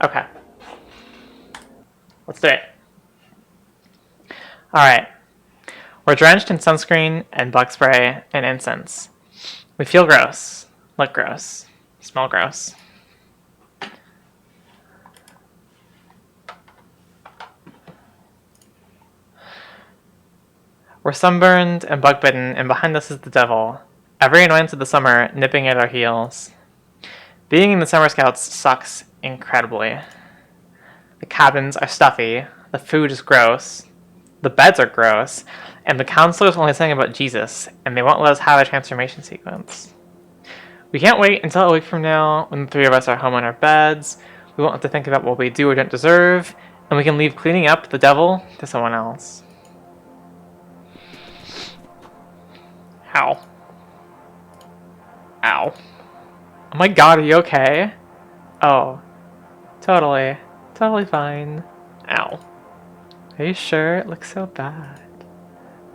Okay. Let's do it. Alright. We're drenched in sunscreen and bug spray and incense. We feel gross. Look gross. Smell gross. We're sunburned and bug bitten, and behind us is the devil. Every annoyance of the summer nipping at our heels. Being in the Summer Scouts sucks incredibly. The cabins are stuffy, the food is gross, the beds are gross, and the counselor's only saying about Jesus, and they won't let us have a transformation sequence. We can't wait until a week from now, when the three of us are home on our beds. We won't have to think about what we do or don't deserve, and we can leave cleaning up the devil to someone else. Ow. Ow. Oh my god, are you okay? Oh. Totally. Totally fine. Ow. Are you sure? It looks so bad.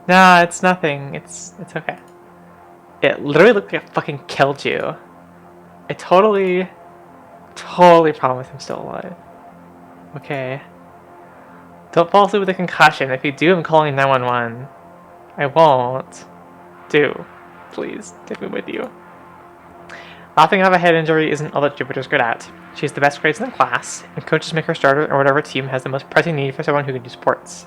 Nah, it's nothing. It's okay. It literally looked like it fucking killed you. I totally promise I'm still alive. Okay. Don't fall asleep with a concussion. If you do, I'm calling 911. I won't. Do. Please, take me with you. Laughing off a head injury isn't all that Jupiter's good at. She has the best grades in the class, and coaches make her starter or whatever team has the most pressing need for someone who can do sports.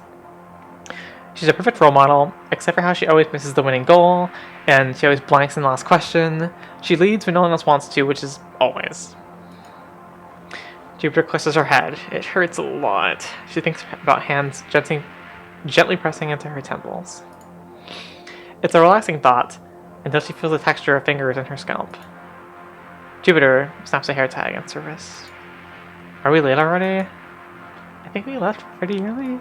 She's a perfect role model, except for how she always misses the winning goal, and she always blanks in the last question. She leads when no one else wants to, which is always. Jupiter clutches her head. It hurts a lot. She thinks about hands gently pressing into her temples. It's a relaxing thought, until she feels the texture of fingers in her scalp. Jupiter snaps a hair tie against her wrist. Are we late already? I think we left pretty early.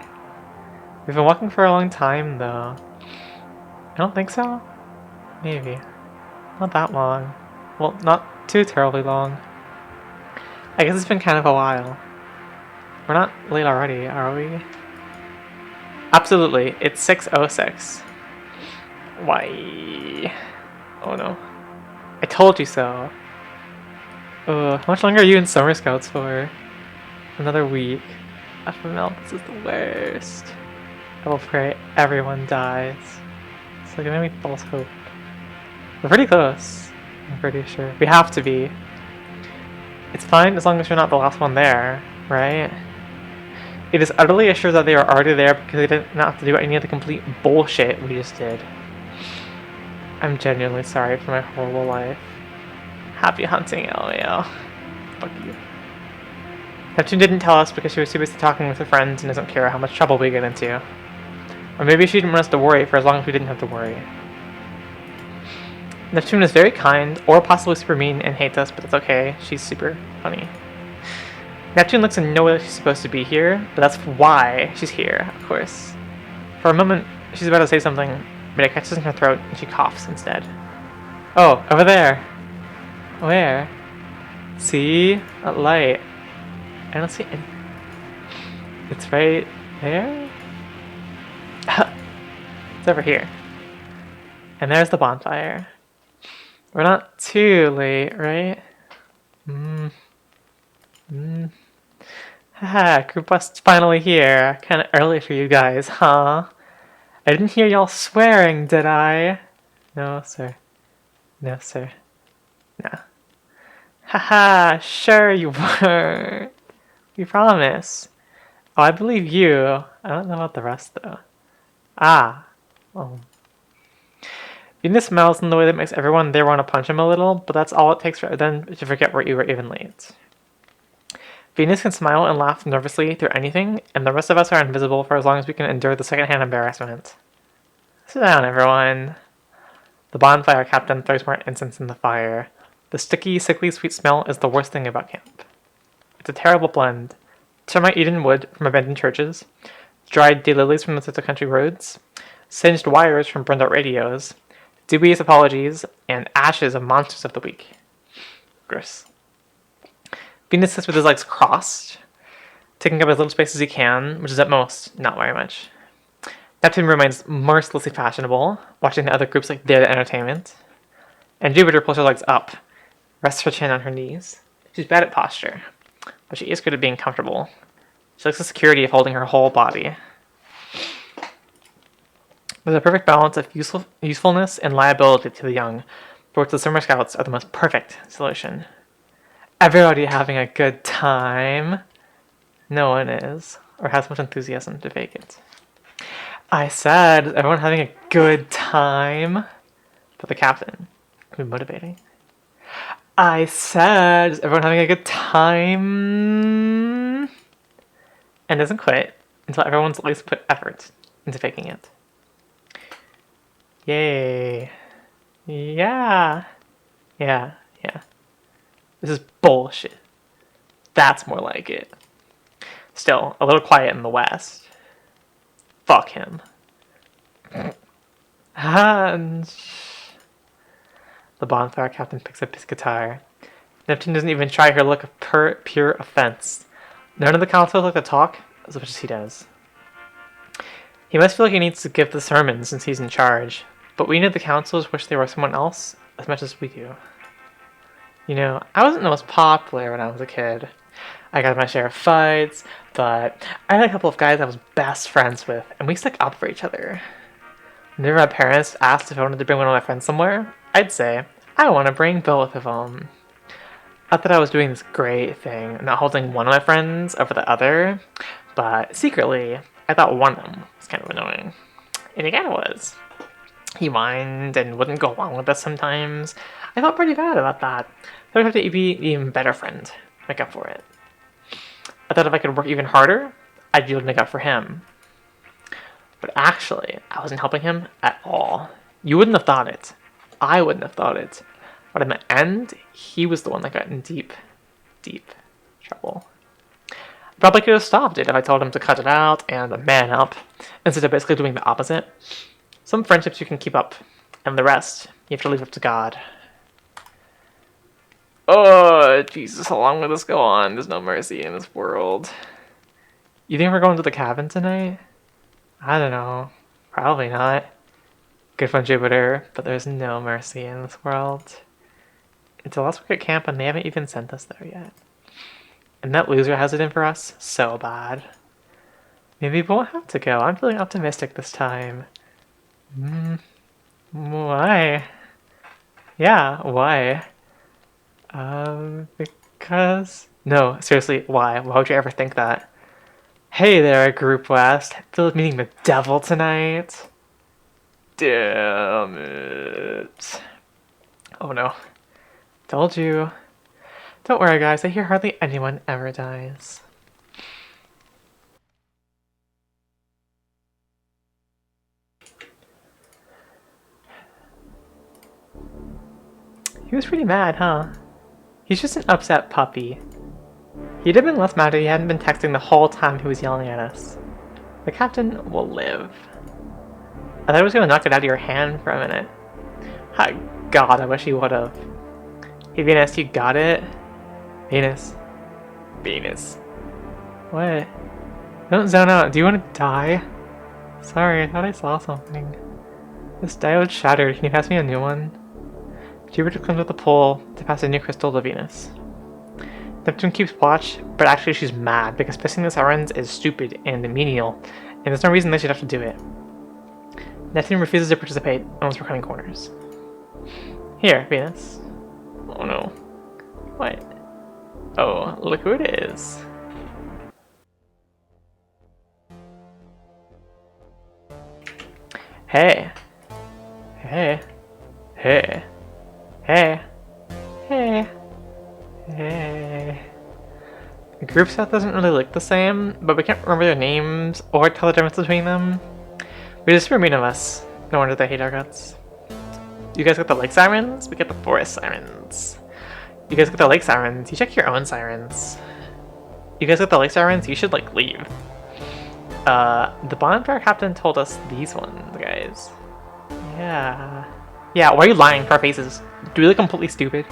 We've been walking for a long time, though. I don't think so. Maybe. Not that long. Well, not too terribly long. I guess it's been kind of a while. We're not late already, are we? Absolutely. It's 6:06. Why? Oh no. I told you so. How much longer are you in Summer Scouts for? Another week. FML, this is the worst. I will pray everyone dies. It's like giving me false hope. We're pretty close. I'm pretty sure. We have to be. It's fine as long as you're not the last one there, right? It is utterly assured that they are already there because they did not have to do any of the complete bullshit we just did. I'm genuinely sorry for my horrible life. Happy hunting, LOL. Fuck you. Neptune didn't tell us because she was too busy talking with her friends and doesn't care how much trouble we get into. Or maybe she didn't want us to worry for as long as we didn't have to worry. Neptune is very kind, or possibly super mean and hates us, but that's okay. She's super funny. Neptune looks in no way like she's supposed to be here, but that's why she's here, of course. For a moment, she's about to say something, but it catches in her throat and she coughs instead. Oh, over there. Where? See? That light. I don't see it. It's right there? It's over here. And there's the bonfire. We're not too late, right? Haha, group bust's finally here. Kinda early for you guys, huh? I didn't hear y'all swearing, did I? No, sir. No, sir. No. Haha, sure you weren't. We promise. Oh, I believe you. I don't know about the rest, though. Ah. Oh. Venus smiles in the way that makes everyone there want to punch him a little, but that's all it takes for them to forget you were even late. Venus can smile and laugh nervously through anything, and the rest of us are invisible for as long as we can endure the secondhand embarrassment. Sit down, everyone. The bonfire captain throws more incense in the fire. The sticky, sickly sweet smell is the worst thing about camp. It's a terrible blend. Termite-eaten wood from abandoned churches, dried daylilies from the sets of country roads, singed wires from burned-out radios, dubious apologies, and ashes of monsters of the week. Gross. Venus sits with his legs crossed, taking up as little space as he can, which is at most not very much. Neptune remains mercilessly fashionable, watching the other groups like they're the entertainment. And Jupiter pulls her legs up, rests her chin on her knees. She's bad at posture. but she is good at being comfortable. She likes the security of holding her whole body. There's a perfect balance of usefulness and liability to the young, for which the Summer Scouts are the most perfect solution. Everybody having a good time. No one is, or has much enthusiasm to fake it. I said, everyone having a good time. For the captain, who's motivating. I said, everyone having a good time. And doesn't quit until everyone's at least put effort into faking it. Yay. Yeah. Yeah. This is bullshit. That's more like it. Still, a little quiet in the West. Fuck him. And the bonfire captain picks up his guitar. Neptune doesn't even try her look of pure offense. None of the council like to talk as much as he does. He must feel like he needs to give the sermon since he's in charge, but we know the councils wish they were someone else as much as we do. You know, I wasn't the most popular when I was a kid. I got my share of fights, but I had a couple of guys I was best friends with, and we stuck up for each other. Whenever my parents asked if I wanted to bring one of my friends somewhere, I'd say, I want to bring both of them. I thought I was doing this great thing, not holding one of my friends over the other, but secretly, I thought one of them was kind of annoying. And he kind of was. He whined and wouldn't go along with us sometimes. I felt pretty bad about that. I would have to be an even better friend, make up for it. I thought if I could work even harder, I'd be able to make up for him. But actually, I wasn't helping him at all. You wouldn't have thought it. I wouldn't have thought it. But in the end, he was the one that got in deep, deep trouble. I probably could have stopped it if I told him to cut it out and man up, instead of basically doing the opposite. Some friendships you can keep up, and the rest, you have to leave up to God. Oh, Jesus, how long will this go on? There's no mercy in this world. You think we're going to the cabin tonight? I don't know. Probably not. Good fun, Jupiter, but there's no mercy in this world. It's a last week at camp and they haven't even sent us there yet. And that loser has it in for us so bad. Maybe we won't have to go. I'm feeling optimistic this time. Why? Yeah, why? Because... No, seriously, why? Why would you ever think that? Hey there, Group West. I feel like meeting the devil tonight. Damn it. Oh no. Told you. Don't worry, guys. I hear hardly anyone ever dies. He was pretty mad, huh? He's just an upset puppy. He'd have been less mad if he hadn't been texting the whole time he was yelling at us. The captain will live. I thought I was going to knock it out of your hand for a minute. God, I wish he would have. Hey, Venus, you got it? Venus. What? Don't zone out. Do you want to die? Sorry, I thought I saw something. This diode shattered. Can you pass me a new one? Jupiter comes with a pole to pass a new crystal to Venus. Neptune keeps watch, but actually she's mad because pissing the sirens is stupid and menial, and there's no reason they should have to do it. Neptune refuses to participate unless we're cutting corners. Here, Venus. Oh no. What? Oh, look who it is. Hey. Hey. Hey. Hey. Hey. Hey. The group set doesn't really look the same, but we can't remember their names or tell the difference between them. We just were mean of us. No wonder they hate our guts. You guys got the lake sirens? We get the forest sirens. You guys got the lake sirens? You check your own sirens. You guys got the lake sirens? You should, like, leave. The bonfire captain told us these ones, guys. Yeah. Yeah, why are you lying to our faces? Do we look completely stupid?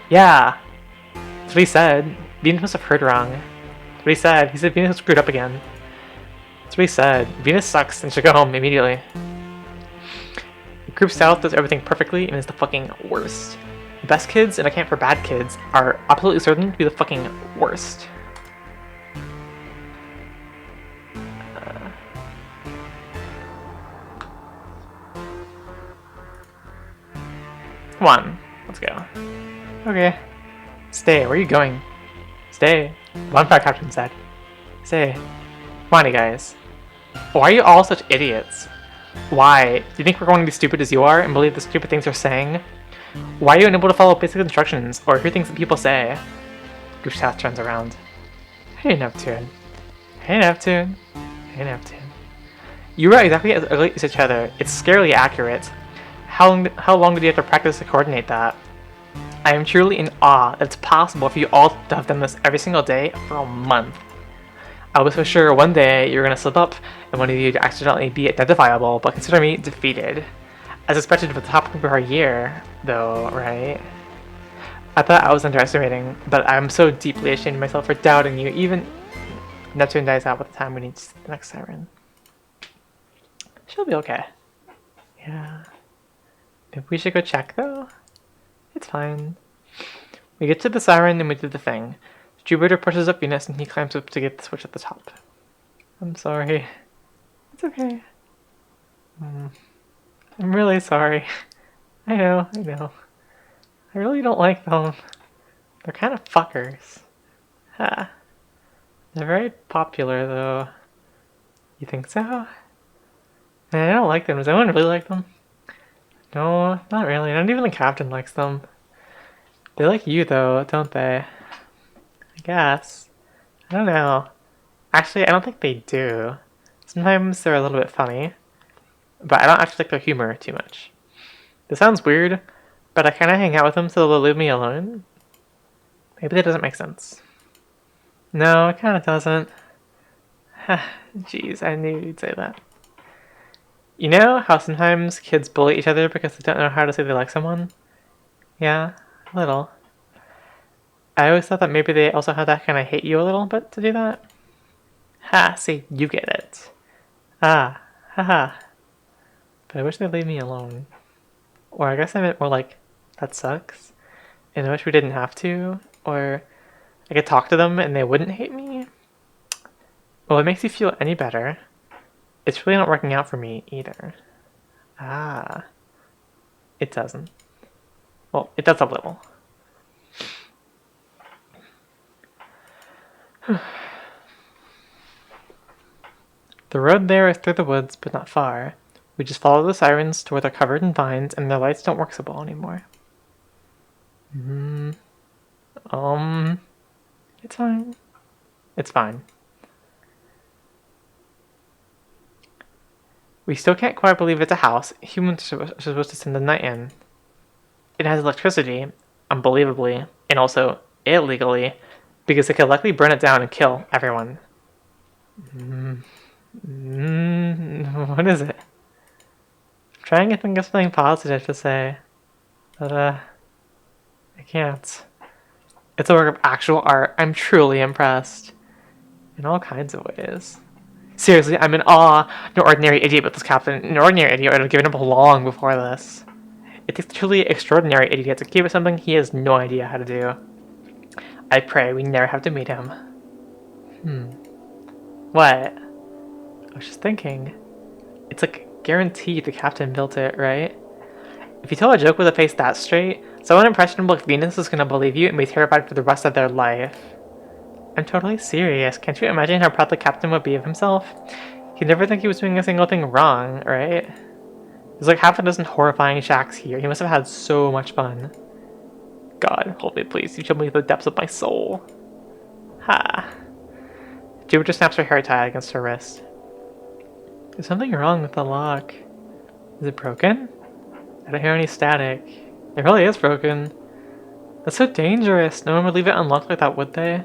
Yeah. That's what he said. Venus must have heard wrong. That's what he said. He said Venus screwed up again. That's what he said. Venus sucks and should go home immediately. The Group South does everything perfectly and is the fucking worst. The best kids and a camp for bad kids are absolutely certain to be the fucking worst. Come on, let's go. Okay. Stay, where are you going? Stay. Bonfire Captain said. Stay. Come on, you guys. Why are you all such idiots? Why? Do you think we're going to be stupid as you are and believe the stupid things you're saying? Why are you unable to follow basic instructions or hear things that people say? Gustav turns around. Hey, Neptune. Hey, Neptune. Hey, Neptune. You are exactly as ugly as each other. It's scarily accurate. How long did you have to practice to coordinate that? I am truly in awe that it's possible for you all to have done this every single day for a month. I was for sure one day you were going to slip up and one of you to accidentally be identifiable, but consider me defeated. As expected for the top of our year, though, right? I thought I was underestimating, but I'm so deeply ashamed of myself for doubting you. Even Neptune dies out by the time we need the next siren. She'll be okay. Yeah. Maybe we should go check, though? It's fine. We get to the siren and we do the thing. Jupiter pushes up Venus and he climbs up to get the switch at the top. I'm sorry. It's okay. I'm really sorry. I know. I really don't like them. They're kind of fuckers. Ha. They're very popular, though. You think so? Man, I don't like them. Does anyone really like them? No, not really. Not even the captain likes them. They like you, though, don't they? I guess. I don't know. Actually, I don't think they do. Sometimes they're a little bit funny. But I don't actually like their humor too much. This sounds weird, but I kind of hang out with them so they'll leave me alone. Maybe that doesn't make sense. No, it kind of doesn't. Jeez, I knew you'd say that. You know how sometimes kids bully each other because they don't know how to say they like someone? Yeah, a little. I always thought that maybe they also had that kind of hate you a little bit to do that. Ha, see, you get it. Ah, haha. But I wish they'd leave me alone. Or I guess I meant more like, that sucks. And I wish we didn't have to. Or I could talk to them and they wouldn't hate me. Well, it makes you feel any better. It's really not working out for me either. Ah. It doesn't. Well, it does a little. The road there is through the woods, but not far. We just follow the sirens to where they're covered in vines and their lights don't work so well anymore. It's fine. It's fine. We still can't quite believe it's a house. Humans are supposed to spend the night in. It has electricity, unbelievably, and also illegally, because they could likely burn it down and kill everyone. What is it? I'm trying to think of something positive to say, but I can't. It's a work of actual art. I'm truly impressed. In all kinds of ways. Seriously, I'm in awe. No ordinary idiot but this captain. An ordinary idiot would have given up long before this. It takes a truly extraordinary idiot to give it something he has no idea how to do. I pray we never have to meet him. What? I was just thinking. It's like guaranteed the captain built it, right? If you tell a joke with a face that straight, someone impressionable like Venus is gonna believe you and be terrified for the rest of their life. I'm totally serious. Can't you imagine how proud the captain would be of himself? He'd never think he was doing a single thing wrong, right? There's like half a dozen horrifying shacks here. He must have had so much fun. God, hold me please. You showed me the depths of my soul. Ha. Jupiter snaps her hair tie against her wrist. There's something wrong with the lock. Is it broken? I don't hear any static. It really is broken. That's so dangerous. No one would leave it unlocked like that, would they?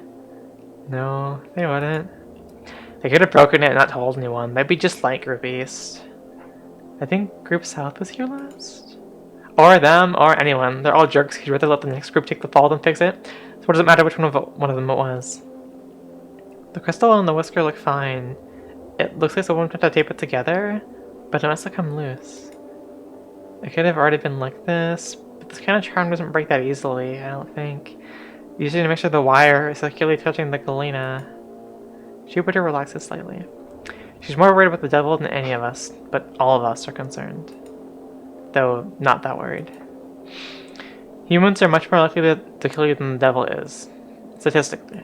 No, they wouldn't. They could have broken it and not told anyone. They'd be just like groupies. I think Group South was here last? Or them, or anyone. They're all jerks. He'd rather let the next group take the fall than fix it. So what does it matter which one of them it was? The crystal and the whisker look fine. It looks like someone tried to tape it together, but it must have come loose. It could have already been like this, But this kind of charm doesn't break that easily, I don't think. Usually to make sure the wire is securely touching the galena. Jupiter relaxes slightly. She's more worried about the devil than any of us, but all of us are concerned. Though, not that worried. Humans are much more likely to kill you than the devil is. Statistically.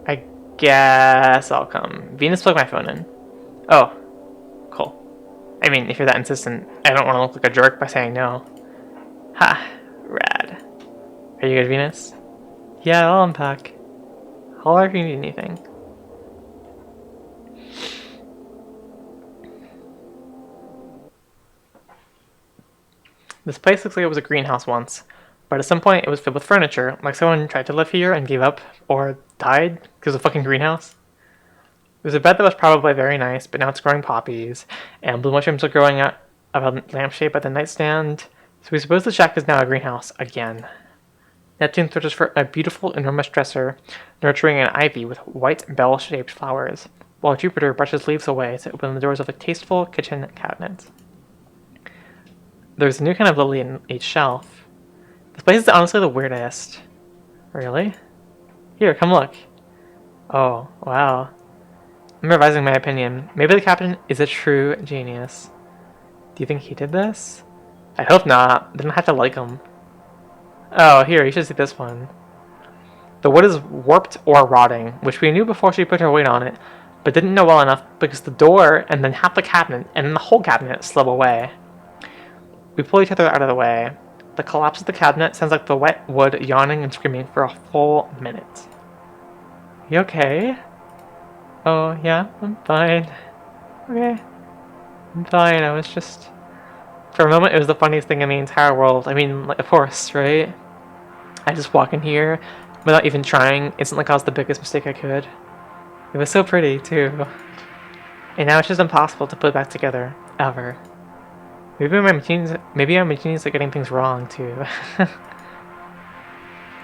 I guess I'll come. Venus plugged my phone in. Oh. Cool. I mean, if you're that insistent, I don't want to look like a jerk by saying no. Ha. Rad. Are you good, Venus? Yeah, I'll unpack. Holler if you need anything. This place looks like it was a greenhouse once, but at some point it was filled with furniture, like someone tried to live here and gave up, or died because of a fucking greenhouse. There's a bed that was probably very nice, but now it's growing poppies, and blue mushrooms are growing out of a lampshade by the nightstand, so we suppose the shack is now a greenhouse again. Neptune searches for a beautiful, enormous dresser, nurturing an ivy with white bell-shaped flowers, while Jupiter brushes leaves away to open the doors of a tasteful kitchen cabinet. There's a new kind of lily in each shelf. This place is honestly the weirdest. Really? Here, come look. Oh, wow. I'm revising my opinion. Maybe the captain is a true genius. Do you think he did this? I hope not. Then I have to like him. Oh, here, you should see this one. The wood is warped or rotting, which we knew before she put her weight on it, but didn't know well enough because the door and then half the cabinet and then the whole cabinet slid away. We pull each other out of the way. The collapse of the cabinet sounds like the wet wood yawning and screaming for a full minute. You okay? Oh, yeah, I'm fine. Okay. I'm fine, I was just... For a moment, it was the funniest thing in the entire world. I mean, like, of course, right? I just walk in here, without even trying, instantly caused the biggest mistake I could. It was so pretty, too. And now it's just impossible to put it back together. Ever. Maybe I'm a genius at getting things wrong, too.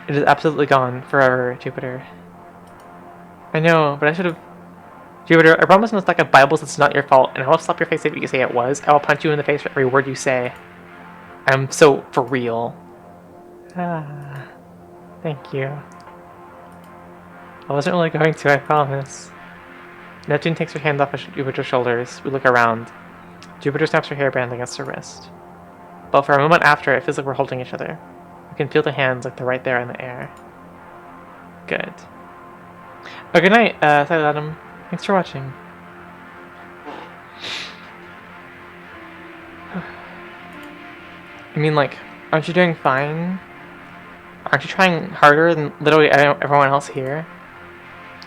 It is absolutely gone. Forever, Jupiter. I know, but I should have... Jupiter, I promise in a stack of Bibles it's not your fault, and I will slap your face if you say it was. I will punch you in the face for every word you say. I'm so for real. Ah, thank you. I wasn't really going to, I promise. Neptune takes her hand off of Jupiter's shoulders. We look around. Jupiter snaps her hairband against her wrist. But for a moment after, it feels like we're holding each other. We can feel the hands like they're right there in the air. Good. Oh, good night, Silent Adam. Thanks for watching. I mean, like, aren't you doing fine? Aren't you trying harder than literally everyone else here?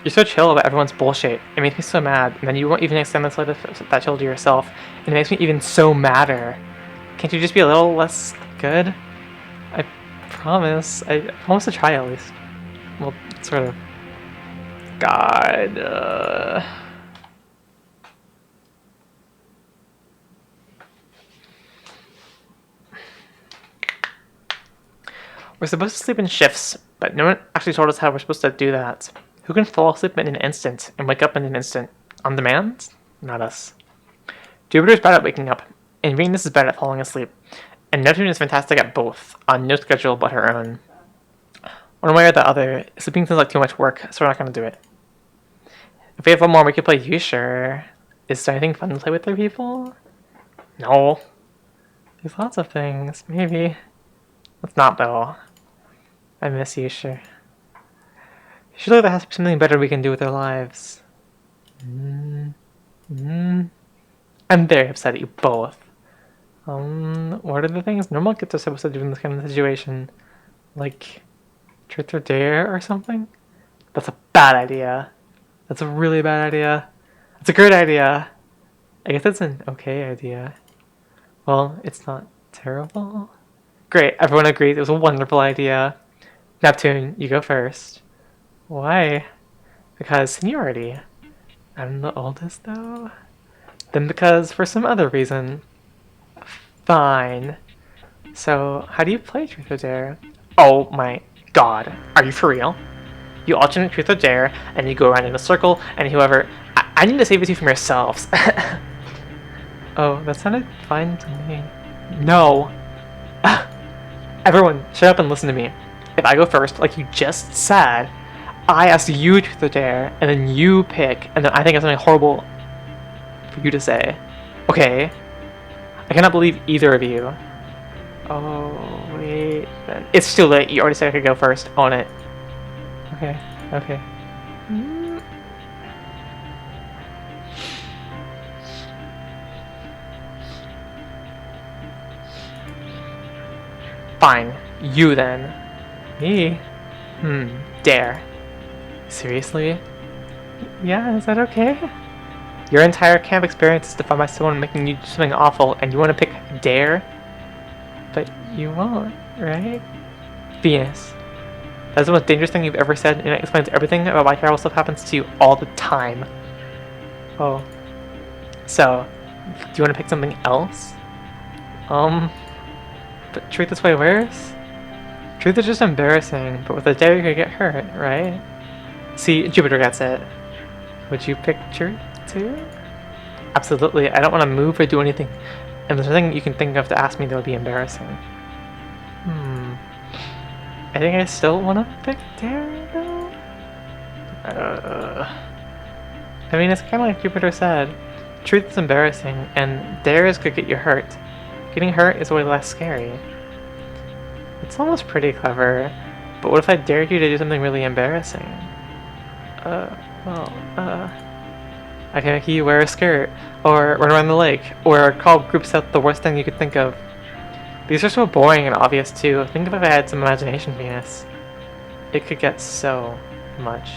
You're so chill about everyone's bullshit. It makes me so mad. And then you won't even extend that chill to yourself. And it makes me even so madder. Can't you just be a little less good? I promise. I promise to try at least. Well, sort of. God. We're supposed to sleep in shifts, but no one actually told us how we're supposed to do that. Who can fall asleep in an instant and wake up in an instant? On demand? Not us. Jupiter's bad at waking up, and Venus is bad at falling asleep, and Neptune is fantastic at both, on no schedule but her own. One way or the other, sleeping seems like too much work, so we're not going to do it. If we have one more, we could play You Sure. Is there anything fun to play with other people? No. There's lots of things, maybe. Let's not, though. I miss You Sure. Surely there has to be something better we can do with our lives. I'm very upset at you both. What are the things normal kids are supposed to do in this kind of situation? Like, truth or dare or something? That's a bad idea. That's a really bad idea. It's a great idea. I guess it's an okay idea. Well, it's not terrible. Great, everyone agrees it was a wonderful idea. Neptune, you go first. Why? Because seniority. I'm the oldest, though? Then because for some other reason. Fine. So, how do you play Truth or Dare? Oh my god. Are you for real? You alternate Truth or Dare, and you go around in a circle, and whoever... I need to save it to you from yourselves. Oh, that sounded fine to me. No! Everyone, shut up and listen to me. If I go first, like you just said, I ask you to the dare, and then you pick, and then I think it's something horrible for you to say. Okay? I cannot believe either of you. Oh, wait. Then. It's too late. You already said I could go first. Own it. Okay. Okay. Fine. You then. Me? Dare. Seriously? Yeah, is that okay? Your entire camp experience is defined by someone making you do something awful, and you want to pick dare? But you won't, right? Venus. That's the most dangerous thing you've ever said, and it explains everything about why terrible stuff happens to you all the time. Oh. So, do you want to pick something else? But truth is way worse? Truth is just embarrassing, but with a dare you could get hurt, right? See, Jupiter gets it. Would you pick truth too? Absolutely, I don't want to move or do anything. And there's nothing you can think of to ask me that would be embarrassing. I think I still want to pick dare though? I mean, it's kind of like Jupiter said. Truth is embarrassing, and dares could get you hurt. Getting hurt is way less scary. It's almost pretty clever, but what if I dared you to do something really embarrassing? I can make you wear a skirt, or run around the lake, or call groups out the worst thing you could think of. These are so boring and obvious too. Think of if I had some imagination, Venus. It could get so much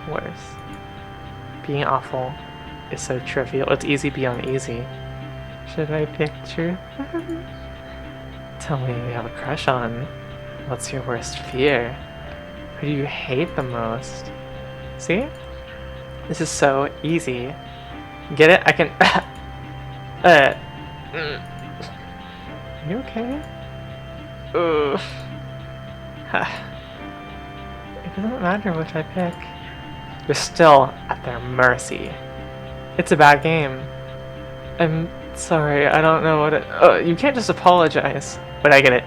worse. Being awful is so trivial. It's easy beyond easy. Should I pick truth? Tell me you have a crush on. What's your worst fear? Who do you hate the most? See? This is so easy. Get it? I can... You okay? Ugh. It doesn't matter which I pick. You're still at their mercy. It's a bad game. I'm sorry, I don't know what it... you can't just apologize. But I get it.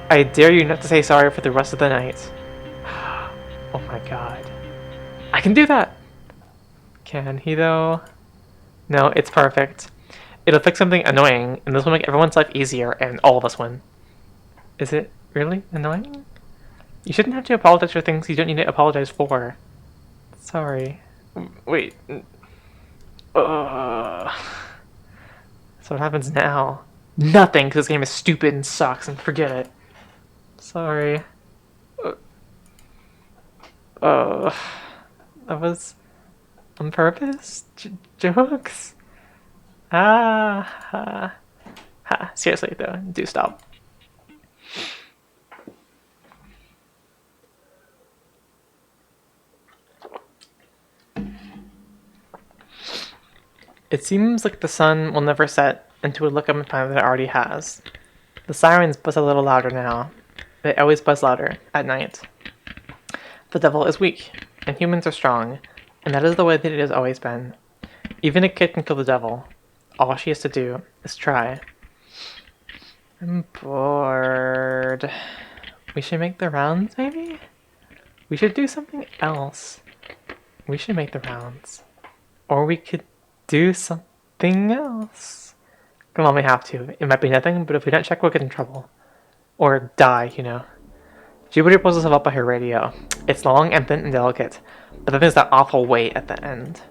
I dare you not to say sorry for the rest of the night. Oh my god. I can do that! Can he though? No, it's perfect. It'll fix something annoying, and this will make everyone's life easier, and all of us win. Is it really annoying? You shouldn't have to apologize for things you don't need to apologize for. Sorry. Wait. So what happens now? Nothing, because this game is stupid and sucks, and forget it. Sorry. That was on purpose? Jokes? Seriously though, do stop. It seems like the sun will never set into a look up in time that it already has. The sirens buzz a little louder now. They always buzz louder at night. The devil is weak, and humans are strong, and that is the way that it has always been. Even a kid can kill the devil. All she has to do is try. I'm bored. We should make the rounds, maybe? We should do something else. We should make the rounds. Or we could do something else. Come on, we have to. It might be nothing, but if we don't check, we'll get in trouble. Or die, you know. Jupiter pulls herself up by her radio. It's long and thin and delicate, but then there's that awful weight at the end.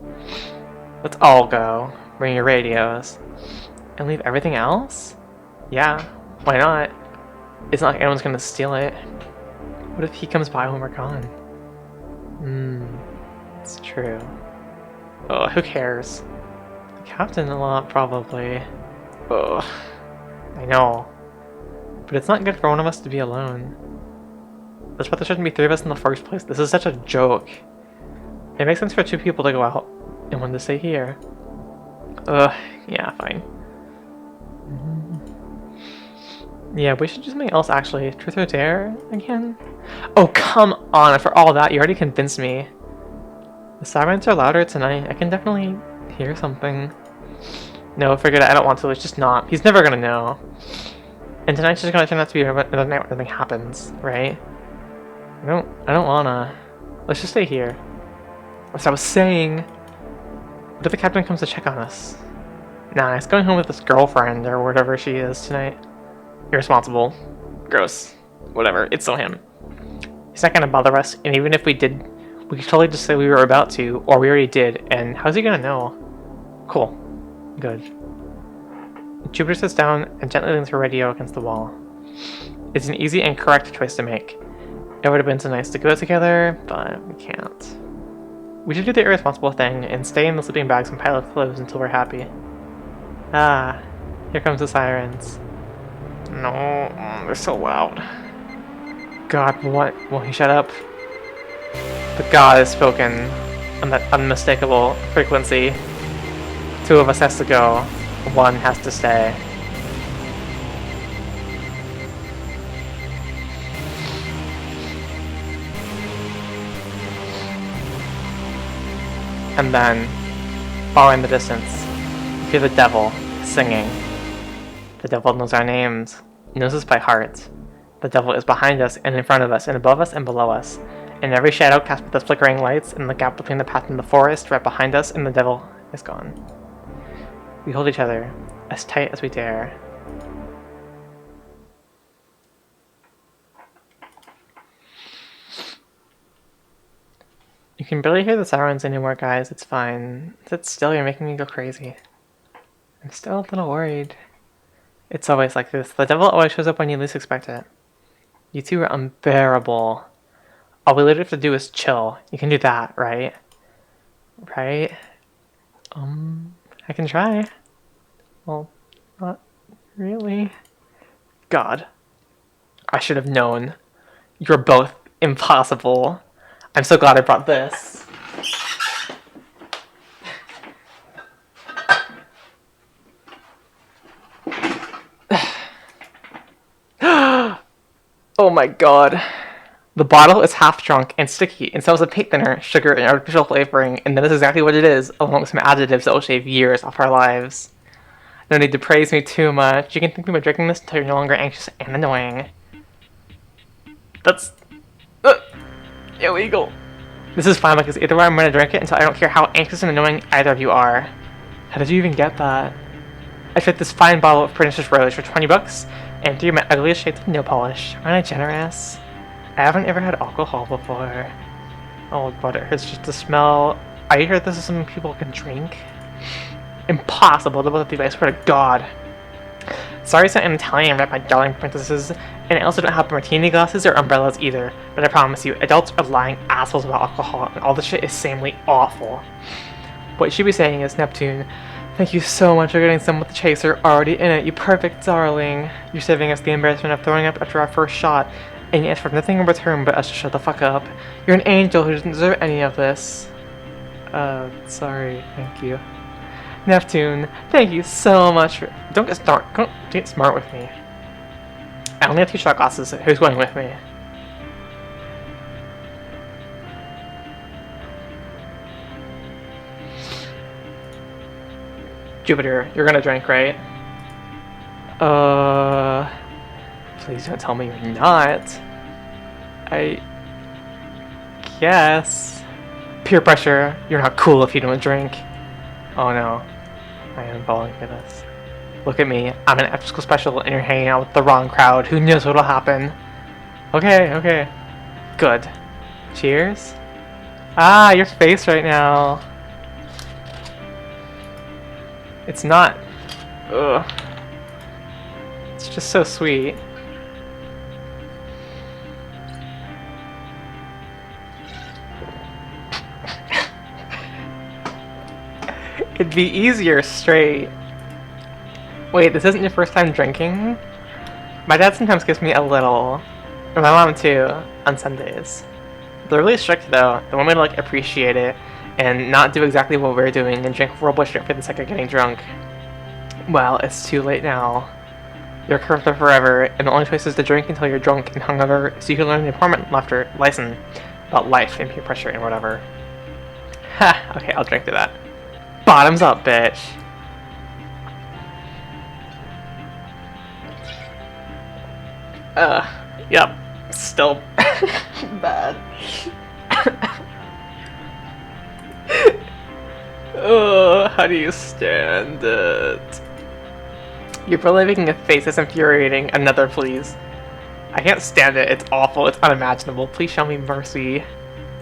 Let's all go. Bring your radios. And leave everything else? Yeah, why not? It's not like anyone's gonna steal it. What if he comes by when we're gone? It's true. Oh, who cares? The captain a lot, probably. Ugh. I know. But it's not good for one of us to be alone. That's why there shouldn't be three of us in the first place. This is such a joke. It makes sense for two people to go out and one to stay here. Yeah, fine. Yeah, we should do something else actually. Truth or dare again? Oh, come on! For all that, you already convinced me. The sirens are louder tonight. I can definitely hear something. No, forget it. I don't want to. It's just not. He's never gonna know. And tonight's just gonna turn out to be another night where nothing happens, right? I don't wanna. Let's just stay here. As I was saying, what if the captain comes to check on us? Nah, he's going home with his girlfriend or whatever she is tonight. Irresponsible. Gross. Whatever. It's still him. He's not gonna bother us, and even if we did, we could totally just say we were about to, or we already did, and how's he gonna know? Cool. Good. Jupiter sits down and gently leans her radio against the wall. It's an easy and correct choice to make. It would have been so nice to go together, but we can't. We should do the irresponsible thing and stay in the sleeping bags and pile of clothes until we're happy. Ah, here comes the sirens. No, they're so loud. God, what? Won't he shut up? The God has spoken on that unmistakable frequency. Two of us has to go. One has to stay. And then, far in the distance, you hear the devil singing. The devil knows our names, knows us by heart. The devil is behind us and in front of us and above us and below us. In every shadow cast with the flickering lights, in the gap between the path and the forest, right behind us, and the devil is gone. We hold each other, as tight as we dare. You can barely hear the sirens anymore, guys. It's fine. Sit still, you're making me go crazy. I'm still a little worried. It's always like this. The devil always shows up when you least expect it. You two are unbearable. All we literally have to do is chill. You can do that, right? Right? I can try. Well, not really. God. I should have known. You're both impossible. I'm so glad I brought this. Oh my god. The bottle is half drunk and sticky and smells of paint thinner, sugar, and artificial flavoring, and that is exactly what it is, along with some additives that will shave years off our lives. No need to praise me too much. You can think about drinking this until you're no longer anxious and annoying. That's illegal. This is fine because either way I'm gonna drink it until I don't care how anxious and annoying either of you are. How did you even get that? I fit this fine bottle of pernicious rose for 20 bucks and 3 of my ugliest shades of nail polish. Aren't I generous? I haven't ever had alcohol before. Oh god, it hurts just to smell. I hear this is something people can drink. Impossible to both of you, I swear to god. Sorry it's not in Italian, right, my darling princesses, and I also don't have martini glasses or umbrellas either, but I promise you, adults are lying assholes about alcohol, and all this shit is samely awful. What you should be saying is, Neptune, thank you so much for getting some with the chaser already in it, you perfect darling. You're saving us the embarrassment of throwing up after our first shot, and you asked for nothing in return but us to shut the fuck up. You're an angel who doesn't deserve any of this. Sorry, thank you. Neptune, thank you so much for— Don't get smart with me. I only have 2 shot glasses, so who's going with me? Jupiter, you're gonna drink, right? Please don't tell me you're not. I guess. Peer pressure, you're not cool if you don't drink. Oh no, I am falling for this. Look at me, I'm an after-school special and you're hanging out with the wrong crowd. Who knows what'll happen? Okay. Good. Cheers? Ah, your face right now. It's not. Ugh. It's just so sweet. It'd be easier straight. Wait, this isn't your first time drinking? My dad sometimes gives me a little. And my mom too, on Sundays. They're really strict though. They want me to like appreciate it and not do exactly what we're doing and drink Robo Strip for the sake of getting drunk. Well, it's too late now. You're cursed forever, and the only choice is to drink until you're drunk and hungover so you can learn the important lesson about life and peer pressure and whatever. Ha! Okay, I'll drink to that. Bottoms up, bitch. Yep. Still bad. How do you stand it? You're probably making a face that's infuriating. Another, please. I can't stand it. It's awful. It's unimaginable. Please show me mercy.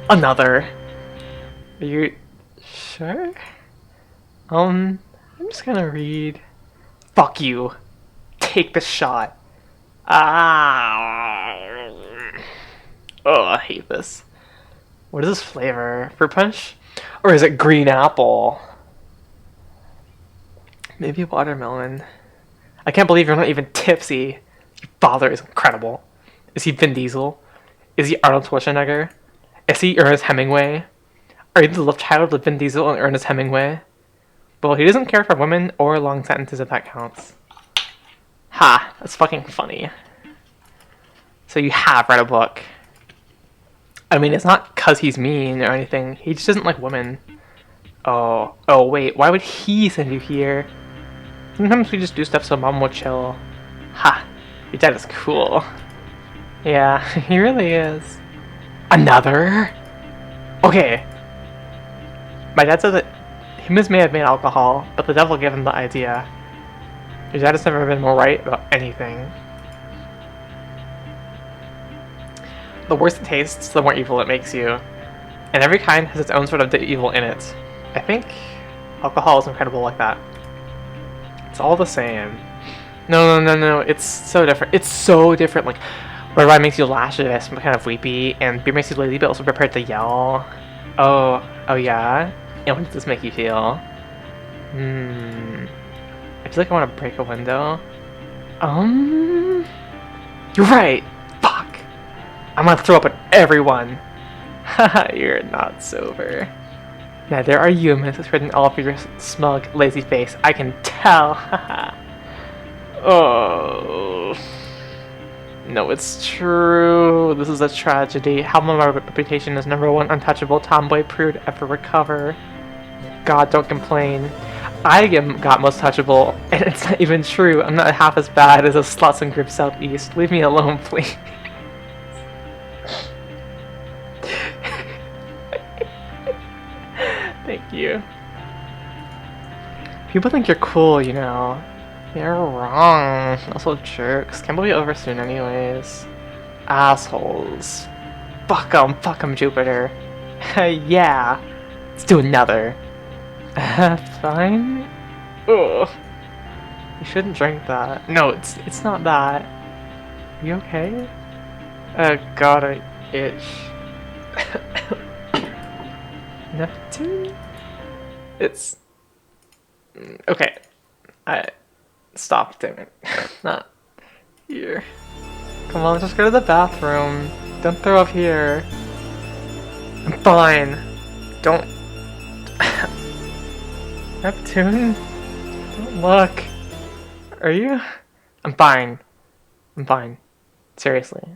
Another. Are you sure? I'm just gonna read. Fuck you. Take the shot. Ah. Oh, I hate this. What is this flavor? Fruit punch? Or is it green apple? Maybe watermelon. I can't believe you're not even tipsy. Your father is incredible. Is he Vin Diesel? Is he Arnold Schwarzenegger? Is he Ernest Hemingway? Are you the love child of Vin Diesel and Ernest Hemingway? Well, he doesn't care for women or long sentences if that counts. Ha, that's fucking funny. So you have read a book. I mean, it's not cause he's mean or anything. He just doesn't like women. Oh wait, why would he send you here? Sometimes we just do stuff so mom will chill. Ha, your dad is cool. Yeah, he really is. Another? Okay. My dad said that humans may have made alcohol, but the devil gave him the idea. Your dad has never been more right about anything. The worse it tastes, the more evil it makes you. And every kind has its own sort of evil in it. I think alcohol is incredible like that. It's all the same. No, it's so different. It's so different. Like, red wine makes you lascivious, kind of weepy, and beer makes you lazy, but also prepared to yell. Oh yeah? And what does this make you feel? I feel like I want to break a window. You're right! Fuck! I'm gonna throw up at everyone! Haha, you're not sober. Neither are you, Mrs. Written all over your smug, lazy face. I can tell! Haha. Oh. No, it's true. This is a tragedy. How will my reputation as #1 untouchable tomboy prude ever recover? God, don't complain. I got most touchable, and it's not even true. I'm not half as bad as a sluts in Group Southeast. Leave me alone, please. Thank you. People think you're cool, you know. They're wrong. Also jerks. Can't believe over soon anyways. Assholes. Fuck 'em, Jupiter. Yeah. Let's do another. Fine? Ugh. You shouldn't drink that. No, it's not that. Are you okay? God, I itch. Neptune? It's... Okay. Stop, damn it. Not here. Come on, just go to the bathroom. Don't throw up here. I'm fine. Don't... Neptune? Don't look. Are you? I'm fine. I'm fine. Seriously.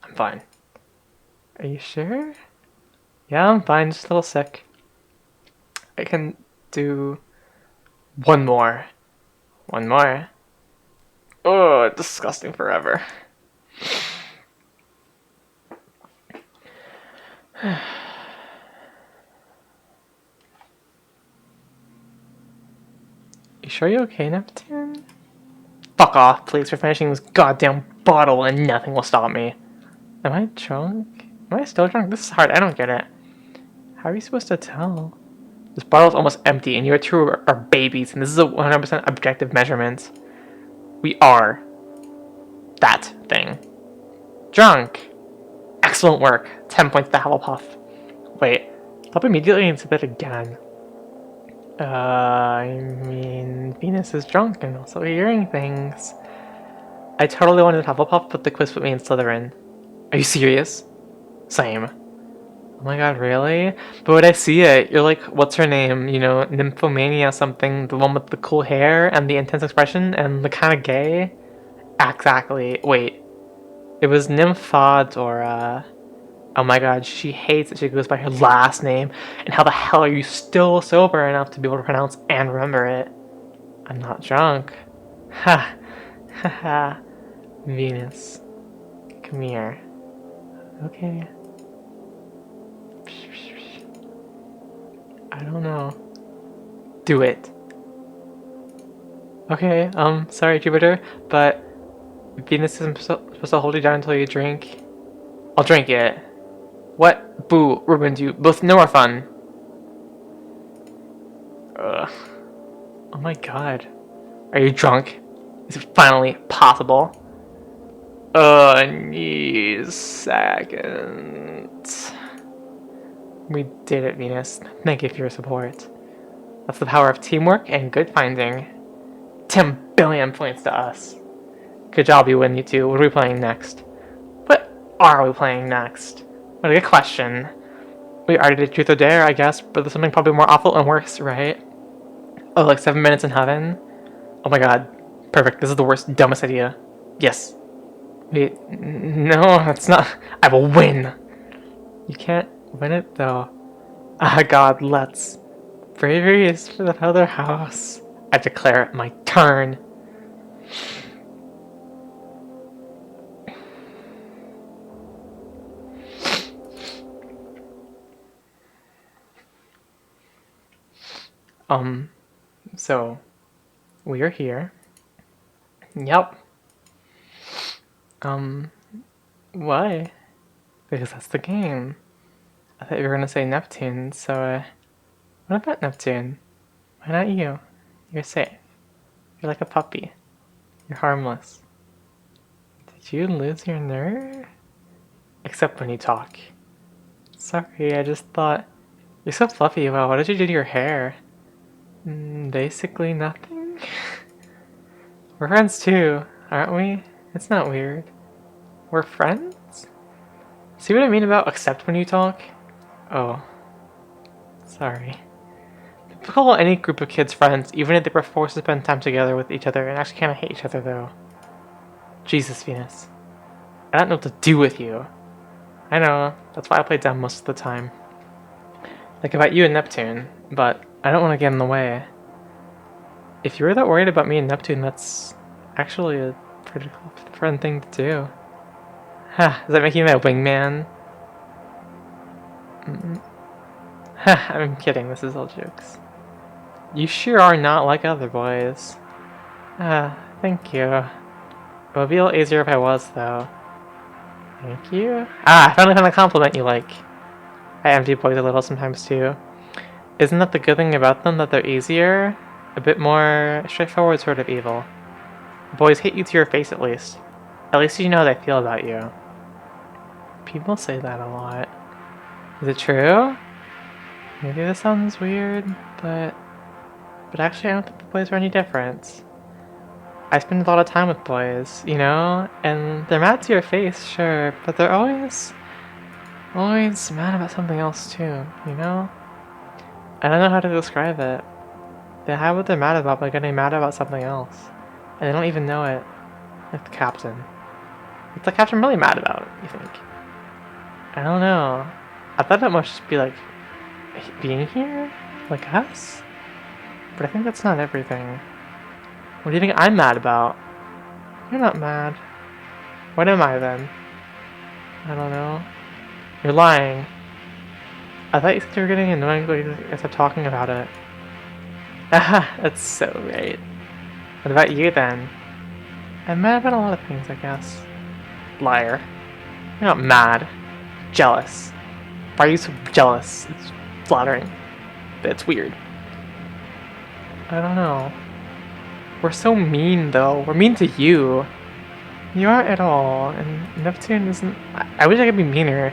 I'm fine. Are you sure? Yeah, I'm fine. Just a little sick. I can do one more. One more. Oh, disgusting forever. You sure you're okay, Neptune? Fuck off, please. We're finishing this goddamn bottle and nothing will stop me. Am I drunk? Am I still drunk? This is hard. I don't get it. How are you supposed to tell? This bottle's almost empty and you two are babies and this is a 100% objective measurement. We are that thing. Drunk. Excellent work. 10 points to Hufflepuff. Wait. Stop immediately and say that again. I mean, Venus is drunk and also hearing things. I totally wanted Hufflepuff, but the quiz put me in Slytherin. Are you serious? Same. Oh my god, really? But when I see it, you're like, what's her name? You know, Nymphomania something, the one with the cool hair and the intense expression and the kind of gay? Exactly. Wait. It was Nymphadora. Oh my god, she hates that she goes by her last name. And how the hell are you still sober enough to be able to pronounce and remember it? I'm not drunk. Ha. Ha ha. Venus. Come here. Okay. I don't know. Do it. Okay, sorry Jupiter, but Venus isn't supposed to hold you down until you drink. I'll drink it. What? Boo, ruined you. Both no more fun. Ugh. Oh my god. Are you drunk? Is it finally possible? Second. We did it, Venus. Thank you for your support. That's the power of teamwork and good finding. 10 billion points to us. Good job, you win, you two. What are we playing next? What are we playing next? What a good question. We already did Truth or Dare, I guess, but there's something probably more awful and worse, right? Oh, like 7 minutes in heaven? Oh my god. Perfect. This is the worst, dumbest idea. Yes. Wait, no, that's not. I will win. You can't win it, though. Ah, god, let's. Bravery is for the other house. I declare it my turn. So, we are here. Yep. Why? Because that's the game. I thought you were gonna say Neptune, so, what about Neptune? Why not you? You're safe. You're like a puppy. You're harmless. Did you lose your nerve? Except when you talk. Sorry, I just thought... You're so fluffy. Wow, what did you do to your hair? Basically nothing. We're friends too, aren't we? It's not weird. We're friends? See what I mean about except when you talk? Oh. Sorry. People call any group of kids friends, even if they were forced to spend time together with each other and actually kind of hate each other though. Jesus, Venus. I don't know what to do with you. I know, that's why I play dumb most of the time. Like about you and Neptune, but I don't want to get in the way. If you were that worried about me and Neptune, that's actually a pretty fun thing to do. Ha, does that make you my wingman? Ha, I'm kidding, this is all jokes. You sure are not like other boys. Ah, thank you. It would be a little easier if I was, though. Thank you. Ah, I finally found a compliment you like. I envy boys a little sometimes, too. Isn't that the good thing about them, that they're easier? A bit more straightforward sort of evil. Boys hate you to your face, at least. At least you know how they feel about you. People say that a lot. Is it true? Maybe this sounds weird, but actually I don't think the boys are any different. I spend a lot of time with boys, you know, and they're mad to your face, sure, but they're always mad about something else too, you know? I don't know how to describe it. They hide what they're mad about by getting mad about something else. And they don't even know it. Like the captain. What's the captain really mad about, you think? I don't know. I thought it must just be like being here? Like us? But I think that's not everything. What do you think I'm mad about? You're not mad. What am I then? I don't know. You're lying. I thought you said you were getting annoying when you kept talking about it. Haha, that's so right. What about you then? I'm mad about a lot of things, I guess. Liar. You're not mad. Jealous. Why are you so jealous? It's flattering. But it's weird. I don't know. We're so mean, though. We're mean to you. You aren't at all, and Neptune isn't... I wish I could be meaner.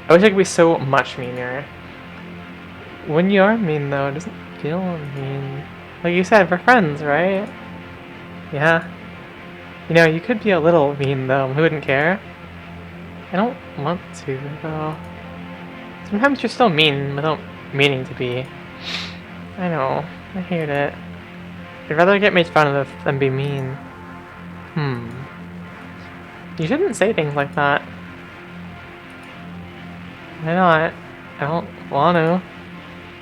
I wish I could be so much meaner. When you are mean, though, it doesn't feel mean. Like you said, we're friends, right? Yeah. You know, you could be a little mean, though. Who wouldn't care? I don't want to, though. Sometimes you're still mean without meaning to be. I know. I hate it. I'd rather get made fun of than be mean. You shouldn't say things like that. Why not? I don't want to.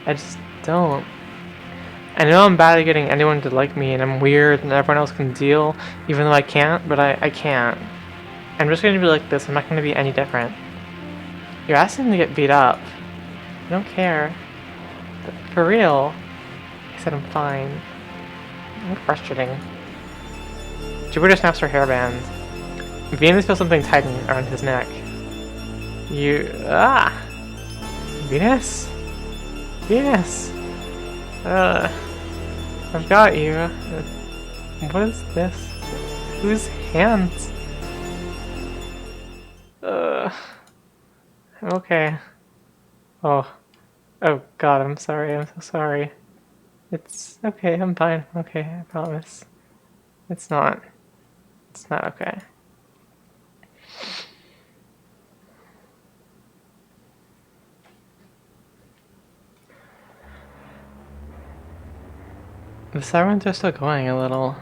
I just don't. I know I'm bad at getting anyone to like me, and I'm weird, and everyone else can deal, even though I can't, but I can't. I'm just gonna be like this, I'm not gonna be any different. You're asking me to get beat up. I don't care. But for real. I said I'm fine. What frustrating. Jupiter snaps her hairband. Venus feels something tighten around his neck. Venus? Venus! I've got you. What is this? Whose hands? Okay. Oh god, I'm sorry, I'm so sorry. It's okay, I'm fine, okay, I promise. It's not okay. The sirens are still going a little.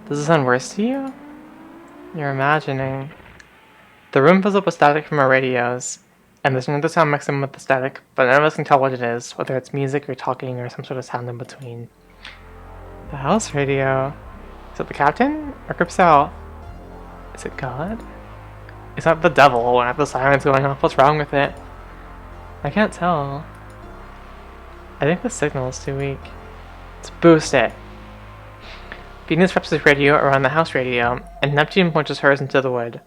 Does it sound worse to you? You're imagining. The room fills up with static from our radios, and there's another sound mixed in with the static, but none of us can tell what it is, whether it's music or talking or some sort of sound in between. The house radio. Is it the captain? Or Grips out? Is it God? Is that the devil when the siren's going off? What's wrong with it? I can't tell. I think the signal is too weak. Let's boost it. Venus wraps his radio around the house radio, and Neptune punches hers into the wood.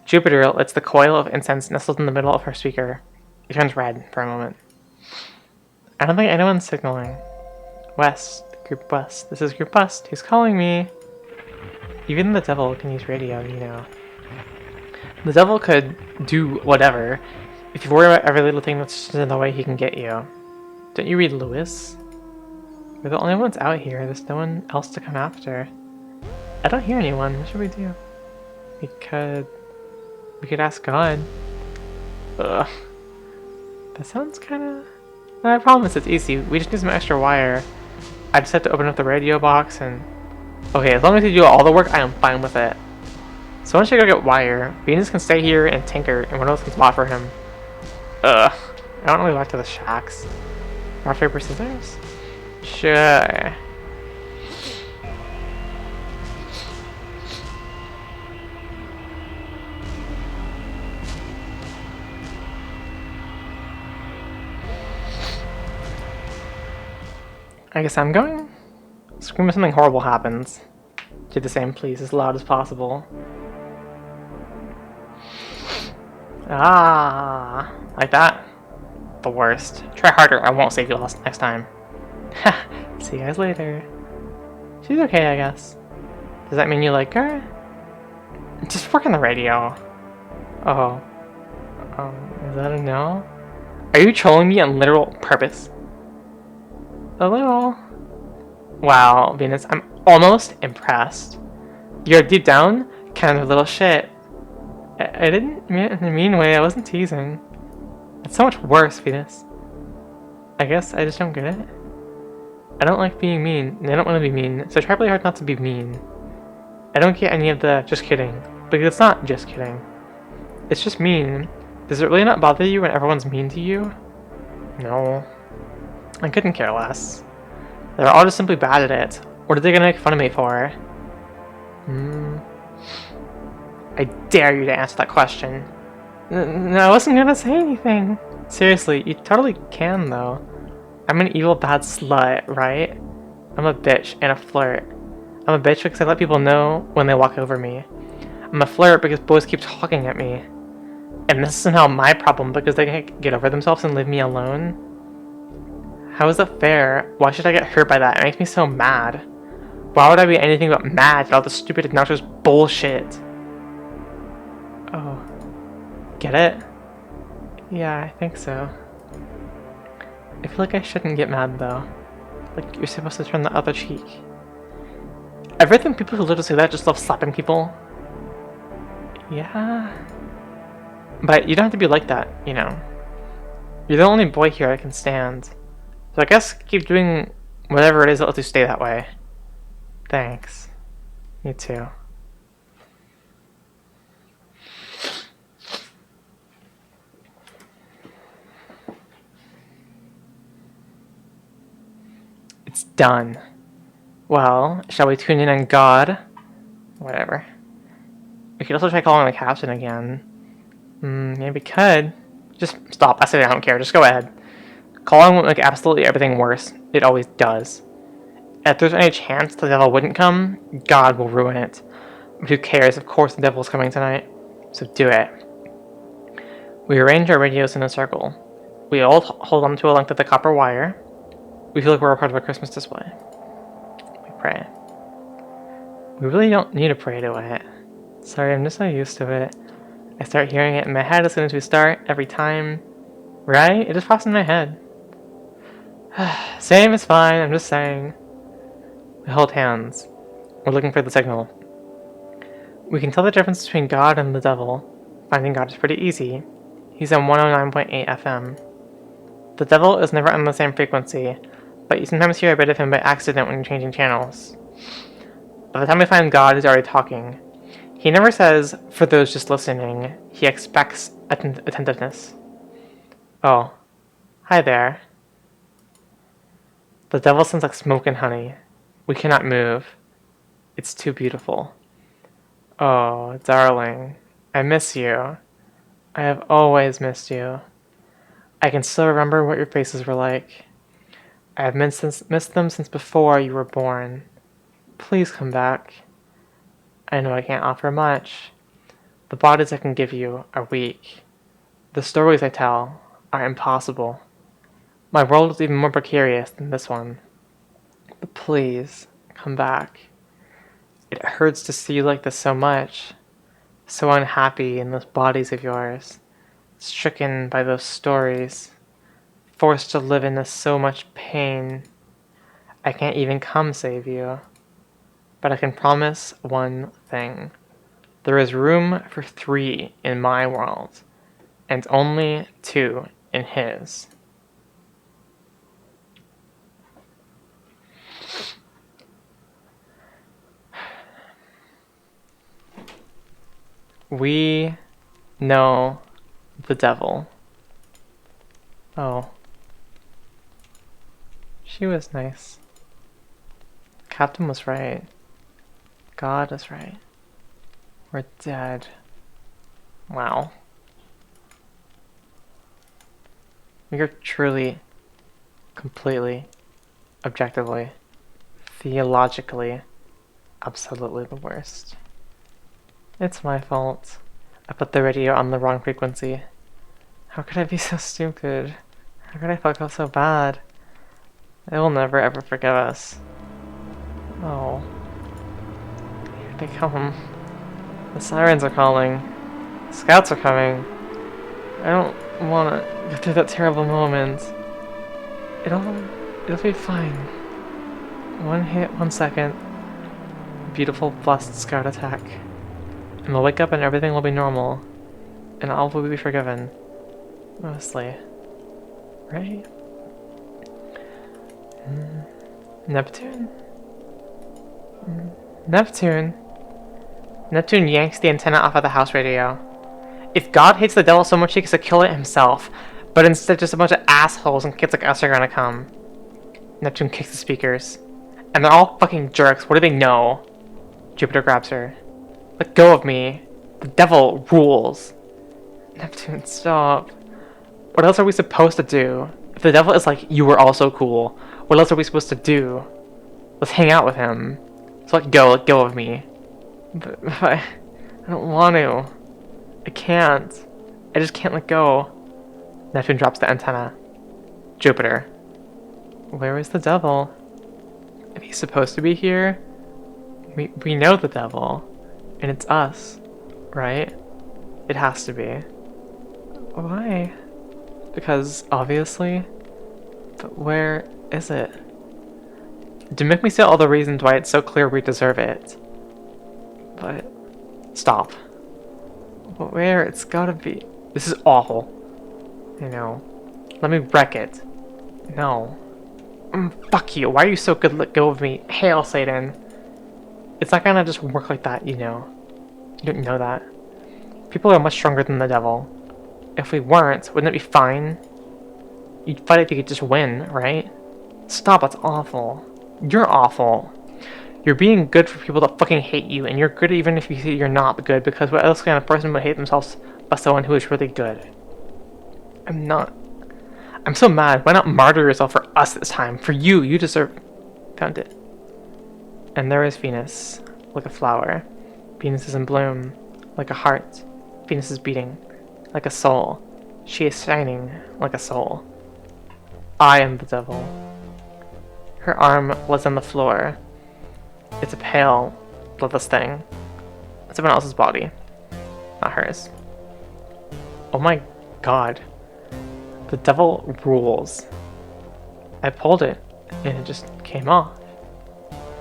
Jupiter lights the coil of incense nestled in the middle of her speaker. It turns red for a moment. I don't think anyone's signaling. West. Group West. This is Group West. He's calling me. Even the devil can use radio, you know. The devil could do whatever. If you worry about every little thing that's just in the way, he can get you. Don't you read Lewis? We're the only ones out here. There's no one else to come after. I don't hear anyone. What should we do? We could ask God. Ugh. That sounds kinda... No, I promise it's easy. We just need some extra wire. I just have to open up the radio box and... Okay, as long as you do all the work, I am fine with it. So once you go get wire, Venus can stay here and tinker, and one of us can spot for him. Ugh. I don't really like to the shacks. Rock, paper, scissors? Sure. I guess I'm going? Scream if something horrible happens. Do the same, please, as loud as possible. Ah, like that? The worst. Try harder, I won't save you next time. See you guys later. She's okay, I guess. Does that mean you like her? Just work on the radio. Oh. Is that a no? Are you trolling me on literal purpose? A little. Wow, Venus, I'm almost impressed. You're deep down kind of a little shit. I didn't mean it in a mean way, I wasn't teasing. It's so much worse, Venus. I guess I just don't get it. I don't like being mean, and I don't want to be mean, so I try really hard not to be mean. I don't get any of the just kidding, because it's not just kidding. It's just mean. Does it really not bother you when everyone's mean to you? No. I couldn't care less. They're all just simply bad at it. What are they gonna make fun of me for? I dare you to answer that question. No, I wasn't gonna say anything. Seriously, you totally can though. I'm an evil bad slut, right? I'm a bitch and a flirt. I'm a bitch because I let people know when they walk over me. I'm a flirt because boys keep talking at me. And this is somehow my problem because they can't get over themselves and leave me alone. How is that fair? Why should I get hurt by that? It makes me so mad. Why would I be anything but mad at all the stupid obnoxious bullshit? Oh. Get it? Yeah, I think so. I feel like I shouldn't get mad though. Like, you're supposed to turn the other cheek. I read that people who literally say that just love slapping people. Yeah. But you don't have to be like that, you know. You're the only boy here I can stand. So I guess keep doing whatever it is that lets you stay that way. Thanks. You too. It's done. Well, shall we tune in on God? Whatever. We could also try calling the captain again. Yeah, we could. Just stop. I said I don't care. Just go ahead. Calling won't make absolutely everything worse. It always does. If there's any chance the devil wouldn't come, God will ruin it. But who cares? Of course the devil's coming tonight. So do it. We arrange our radios in a circle. We all hold on to a length of the copper wire. We feel like we're a part of a Christmas display. We pray. We really don't need to pray to it. Sorry, I'm just so used to it. I start hearing it in my head as soon as we start, every time. Right? It just pops in my head. Same is fine, I'm just saying. We hold hands. We're looking for the signal. We can tell the difference between God and the devil. Finding God is pretty easy. He's on 109.8 FM. The devil is never on the same frequency, but you sometimes hear a bit of him by accident when you're changing channels. By the time we find God, he's already talking. He never says, for those just listening. He expects attentiveness. Oh. Hi there. The devil sounds like smoke and honey. We cannot move. It's too beautiful. Oh, darling. I miss you. I have always missed you. I can still remember what your faces were like. I have missed them since before you were born. Please come back. I know I can't offer much. The bodies I can give you are weak. The stories I tell are impossible. My world is even more precarious than this one. But please, come back. It hurts to see you like this so much. So unhappy in those bodies of yours. Stricken by those stories. Forced to live in so much pain. I can't even come save you. But I can promise one thing. There is room for 3 in my world, and only 2 in his. We know the devil. Oh. She was nice. Captain was right. God is right. We're dead. Wow. We are truly, completely, objectively, theologically, absolutely the worst. It's my fault. I put the radio on the wrong frequency. How could I be so stupid? How could I fuck up so bad? They will never ever forgive us. Oh. Here they come. The sirens are calling. The scouts are coming. I don't want to go through that terrible moment. It'll be fine. 1 hit, 1 second. Beautiful, blessed scout attack. And we'll wake up and everything will be normal. And all will be forgiven. Mostly. Right? Neptune? Neptune? Neptune yanks the antenna off of the house radio. If God hates the devil so much he gets to kill it himself, but instead just a bunch of assholes and kids like us are gonna come. Neptune kicks the speakers. And they're all fucking jerks. What do they know? Jupiter grabs her. Let go of me. The devil rules. Neptune, stop. What else are we supposed to do? If the devil is like, you were also cool, what else are we supposed to do? Let's hang out with him. So let go of me. But I don't want to. I can't. I just can't let go. Neptune drops the antenna. Jupiter. Where is the devil? If he's supposed to be here, we know the devil. And it's us. Right? It has to be. Why? Because, obviously. But where is it? To make me say all the reasons why it's so clear we deserve it. But, stop. But where? It's gotta be. This is awful. You know. Let me wreck it. No. Fuck you. Why are you so good? Let go of me. Hail, Satan. It's not gonna just work like that, you know. You don't know that. People are much stronger than the devil. If we weren't, wouldn't it be fine? You'd fight if you could just win, right? Stop, that's awful. You're awful. You're being good for people that fucking hate you, and you're good even if you see you're not good, because what else kind of person would hate themselves but someone who is really good? I'm not. I'm so mad. Why not martyr yourself for us this time? For you. You deserve. Found it. And there is Venus, like a flower. Venus is in bloom, like a heart. Venus is beating, like a soul. She is shining, like a soul. I am the devil. Her arm was on the floor. It's a pale, bloodless thing. It's someone else's body, not hers. Oh my god. The devil rules. I pulled it, and it just came off.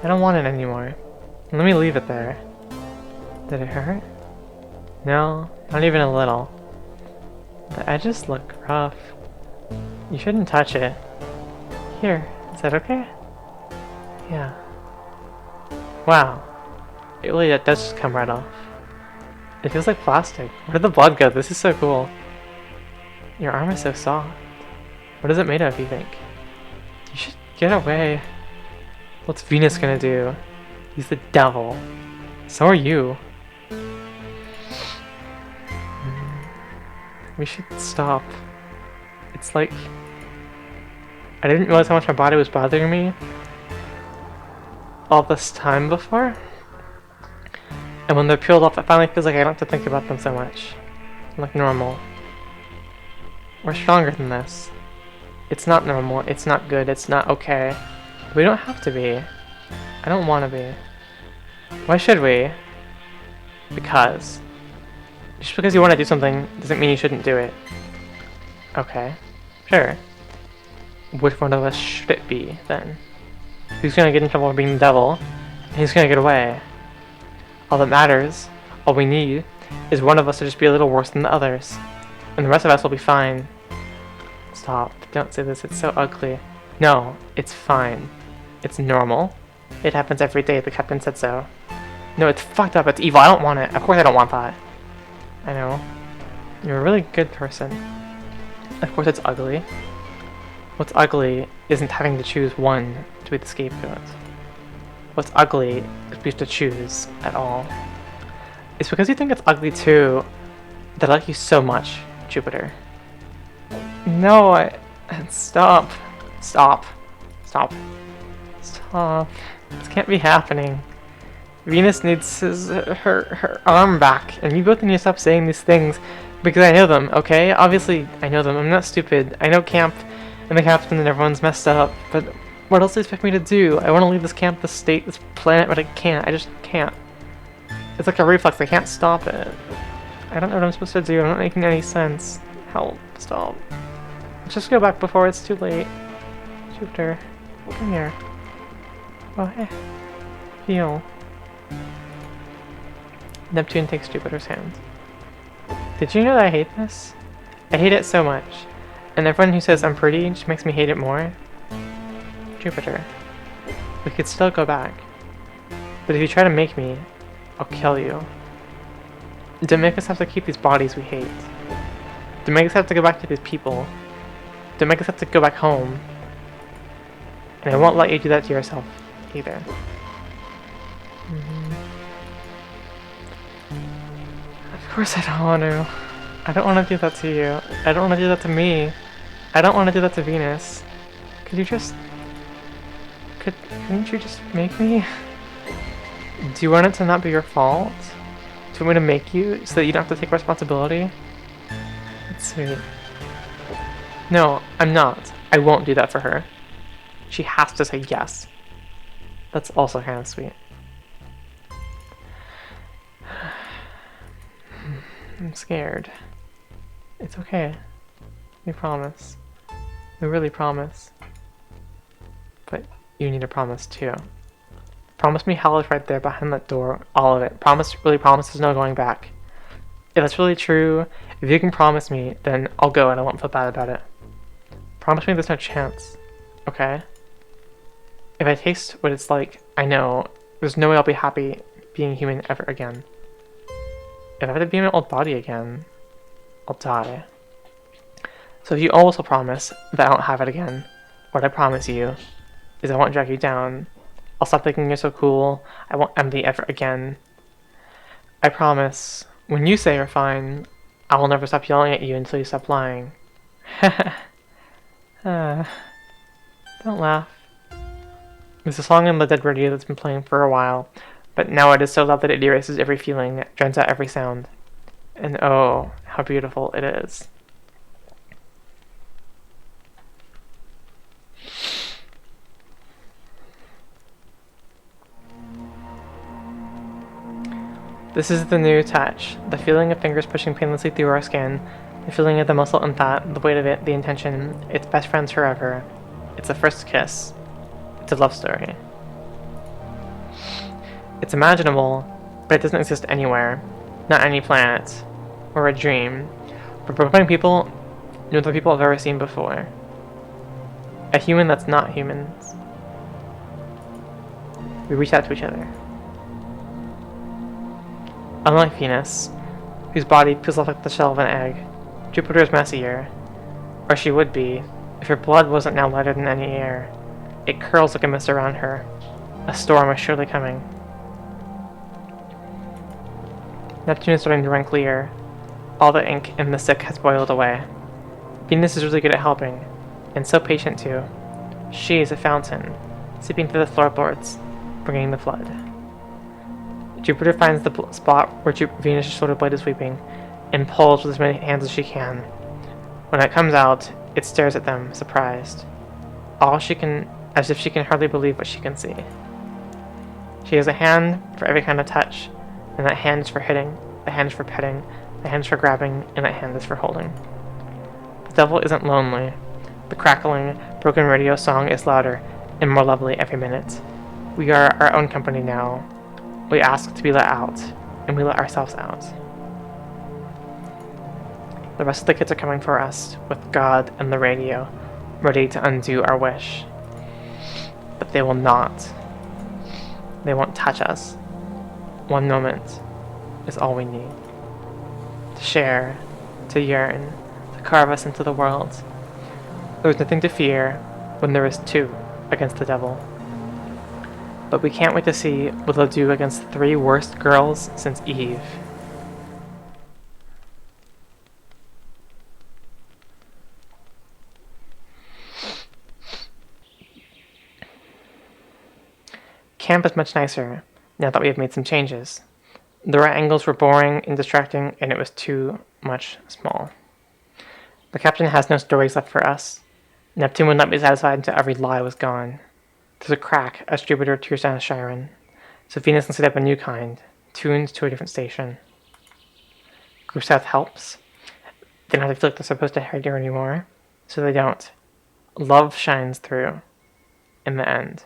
I don't want it anymore. Let me leave it there. Did it hurt? No, not even a little. The edges look rough. You shouldn't touch it. Here, is that okay? Yeah. Wow. It really does just come right off. It feels like plastic. Where did the blood go? This is so cool. Your arm is so soft. What is it made of, you think? You should get away. What's Venus gonna do? He's the devil. So are you. We should stop. It's like... I didn't realize how much my body was bothering me all this time before. And when they're peeled off, it finally feels like I don't have to think about them so much. Like normal. We're stronger than this. It's not normal, it's not good, it's not okay. We don't have to be. I don't want to be. Why should we? Because. Just because you want to do something doesn't mean you shouldn't do it. Okay. Sure. Which one of us should it be, then? Who's gonna get in trouble for being the devil? And who's gonna get away? All that matters, all we need, is one of us to just be a little worse than the others. And the rest of us will be fine. Stop. Don't say this, it's so ugly. No, it's fine. It's normal. It happens every day, the captain said so. No, it's fucked up, it's evil, I don't want it. Of course I don't want that. I know. You're a really good person. Of course it's ugly. What's ugly isn't having to choose one to be the scapegoat. What's ugly is we have to choose at all. It's because you think it's ugly too that I like you so much, Jupiter. No, stop. Stop. Stop. Stop. This can't be happening. Venus needs her arm back, and you both need to stop saying these things because I know them, okay? Obviously, I know them. I'm not stupid. I know camp and the captain and everyone's messed up, but what else do you expect me to do? I want to leave this camp, this state, this planet, but I can't. I just can't. It's like a reflex. I can't stop it. I don't know what I'm supposed to do. I'm not making any sense. Help. Stop. Let's just go back before it's too late. Jupiter, come here. Oh, hey. Feel. Neptune takes Jupiter's hand. Did you know that I hate this? I hate it so much. And everyone who says I'm pretty just makes me hate it more. Jupiter. We could still go back. But if you try to make me, I'll kill you. Don't make us have to keep these bodies we hate. Don't make us have to go back to these people. Don't make us have to go back home. And I won't let you do that to yourself either. Of course I don't want to. I don't want to do that to you. I don't want to do that to me. I don't want to do that to Venus. Could you just... Couldn't you just make me? Do you want it to not be your fault? Do you want me to make you so that you don't have to take responsibility? That's sweet. No, I'm not. I won't do that for her. She has to say yes. That's also kind of sweet. I'm scared. It's okay. We promise. We really promise. But you need a promise too. Promise me hell is right there behind that door. All of it. Really promise there's no going back. If that's really true, if you can promise me, then I'll go and I won't feel bad about it. Promise me there's no chance. Okay? If I taste what it's like, I know there's no way I'll be happy being human ever again. If I have to be in my old body again, I'll die. So if you also promise that I won't have it again, what I promise you is I won't drag you down, I'll stop thinking you're so cool. I won't envy ever again. I promise. When you say you're fine, I will never stop yelling at you until you stop lying. Don't laugh. There's a song on the dead radio that's been playing for a while, but now it is so loud that it erases every feeling, drowns out every sound. And oh, how beautiful it is. This is the new touch, the feeling of fingers pushing painlessly through our skin, the feeling of the muscle and fat, the weight of it, the intention. It's best friends forever. It's a first kiss. It's a love story. It's imaginable, but it doesn't exist anywhere. Not any planet. Or a dream. But broken people, no other people I've ever seen before. A human that's not humans. We reach out to each other. Unlike Venus, whose body peels off like the shell of an egg, Jupiter is messier. Or she would be, if her blood wasn't now lighter than any air. It curls like a mist around her. A storm is surely coming. Neptune is starting to run clear. All the ink in the sick has boiled away. Venus is really good at helping, and so patient too. She is a fountain, seeping through the floorboards, bringing the flood. Jupiter finds the spot where Venus' shoulder blade is sweeping, and pulls with as many hands as she can. When it comes out, it stares at them, surprised. All she can, as if she can hardly believe what she can see. She has a hand for every kind of touch, and that hand is for hitting, that hand is for petting, that hand is for grabbing, and that hand is for holding. The devil isn't lonely. The crackling, broken radio song is louder and more lovely every minute. We are our own company now. We ask to be let out, and we let ourselves out. The rest of the kids are coming for us, with God and the radio, ready to undo our wish. But they will not. They won't touch us. One moment is all we need. To share, to yearn, to carve us into the world. There is nothing to fear when there is two against the devil. But we can't wait to see what they'll do against the three worst girls since Eve. Camp is much nicer, now that we have made some changes. The right angles were boring and distracting, and it was too much small. The captain has no stories left for us. Neptune would not be satisfied until every lie was gone. There's a crack as Jupiter tears down Chiron, so Venus can set up a new kind, tuned to a different station. Group South helps. They don't have to feel like they're supposed to hide here anymore, so they don't. Love shines through. In the end.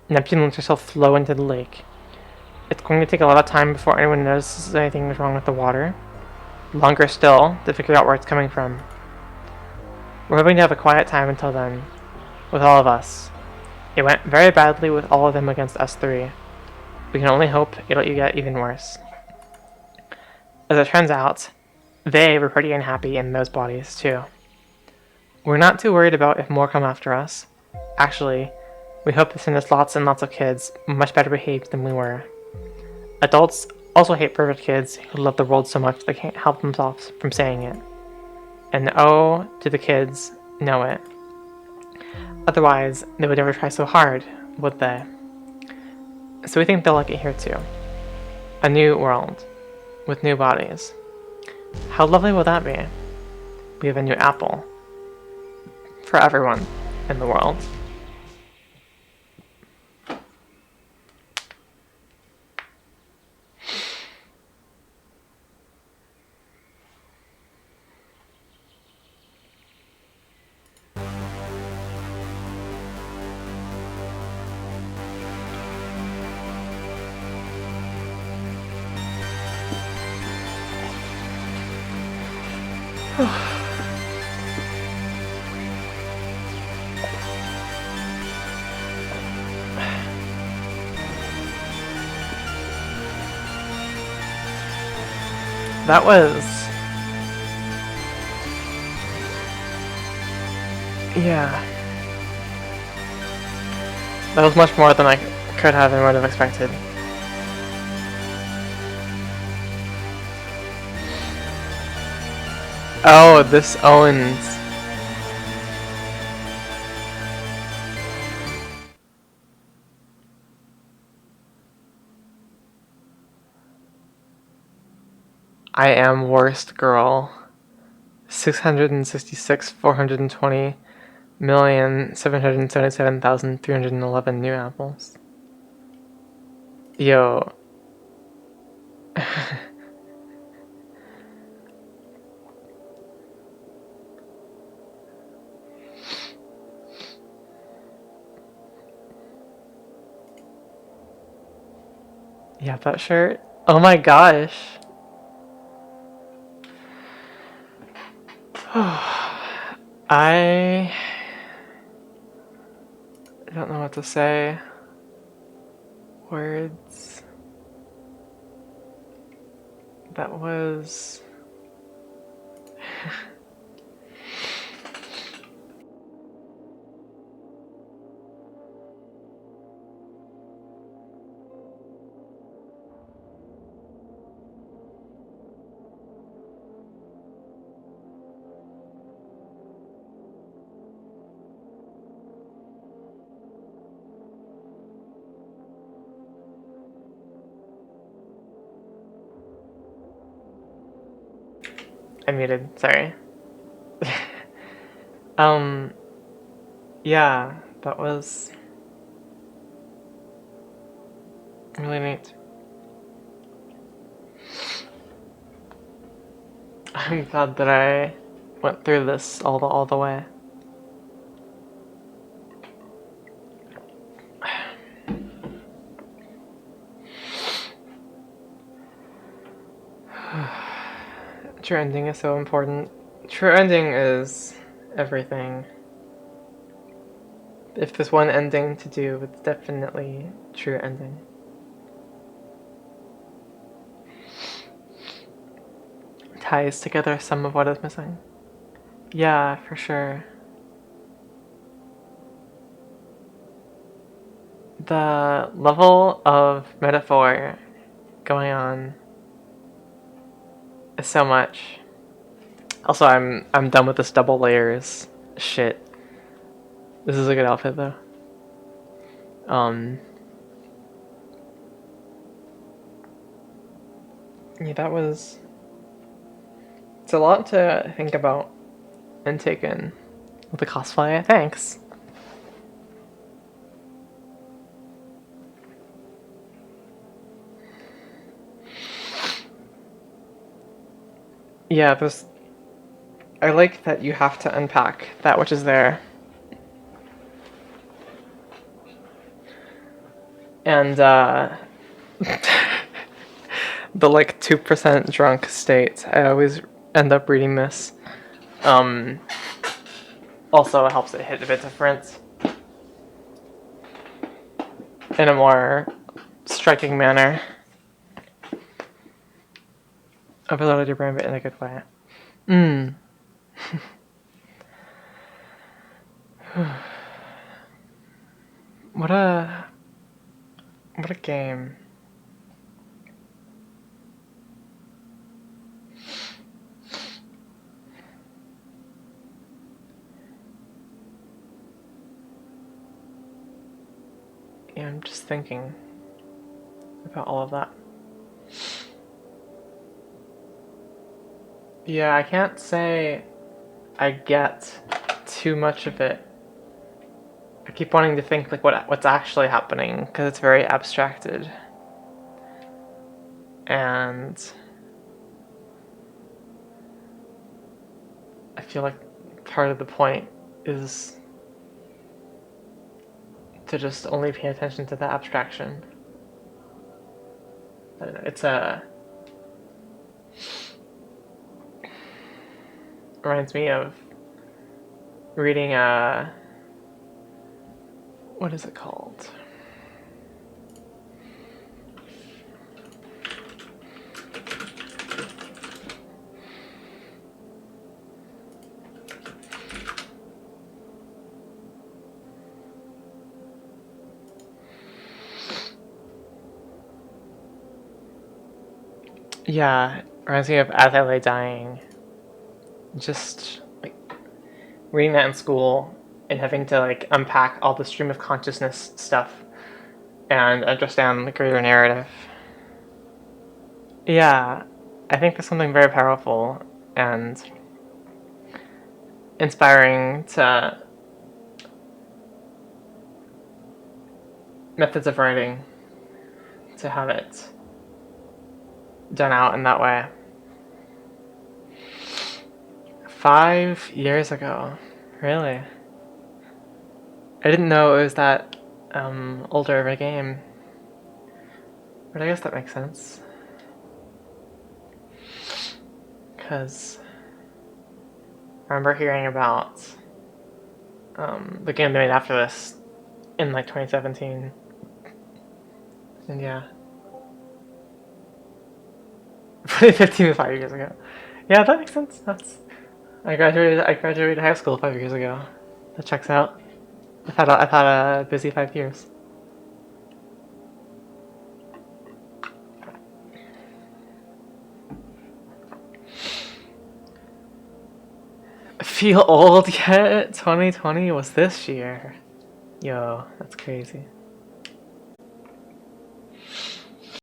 Neptune lets herself flow into the lake. It's going to take a lot of time before anyone notices anything is wrong with the water. Longer still to figure out where it's coming from. We're hoping to have a quiet time until then, with all of us. It went very badly with all of them against us three. We can only hope it'll get even worse. As it turns out, they were pretty unhappy in those bodies too. We're not too worried about if more come after us. Actually, we hope to send us lots and lots of kids much better behaved than we were. Adults also hate perfect kids who love the world so much they can't help themselves from saying it. And oh, do the kids know it. Otherwise, they would never try so hard, would they? So we think they'll like it here too. A new world, with new bodies. How lovely will that be? We have a new apple. For everyone in the world. That was... That was much more than I could have and would have expected. Oh, this owns. I am worst girl. 666,420,777,311 new apples. Yo. Yeah, that shirt. Oh my gosh. I don't know what to say. Words. That was. I muted, sorry. Yeah, that was really neat. I'm glad that I went through this all the way. True ending is so important. True ending is everything. If there's one ending to do, it's definitely true ending. Ties together some of what is missing. Yeah, for sure. The level of metaphor going on is so much. Also, I'm done with this double layers shit. This is a good outfit though. Yeah, that was. It's a lot to think about and take in with the cosplay. Thanks. Yeah, there's. I like that you have to unpack that which is there. And, the, like, 2% drunk state. I always end up reading this. Also, it helps it hit a bit different. In a more striking manner. Overloaded your brain, but in a good way. What a game. Yeah, I'm just thinking about all of that. Yeah, I can't say I get too much of it. I keep wanting to think like what's actually happening because it's very abstracted. And I feel like part of the point is to just only pay attention to the abstraction. I don't know, it's a reminds me of reading a what is it called? Yeah, reminds me of As I Lay Dying. Just like reading that in school and having to like unpack all the stream of consciousness stuff and understand the greater narrative. Yeah, I think there's something very powerful and inspiring to methods of writing to have it done out in that way. 5 years ago, really? I didn't know it was that older of a game, but I guess that makes sense. Because I remember hearing about the game they made after this in like 2017, and yeah, 2015 was 5 years ago. Yeah, that makes sense. I graduated. I graduated high school 5 years ago. That checks out. I've had a busy 5 years. Feel old yet? 2020 was this year. Yo, that's crazy.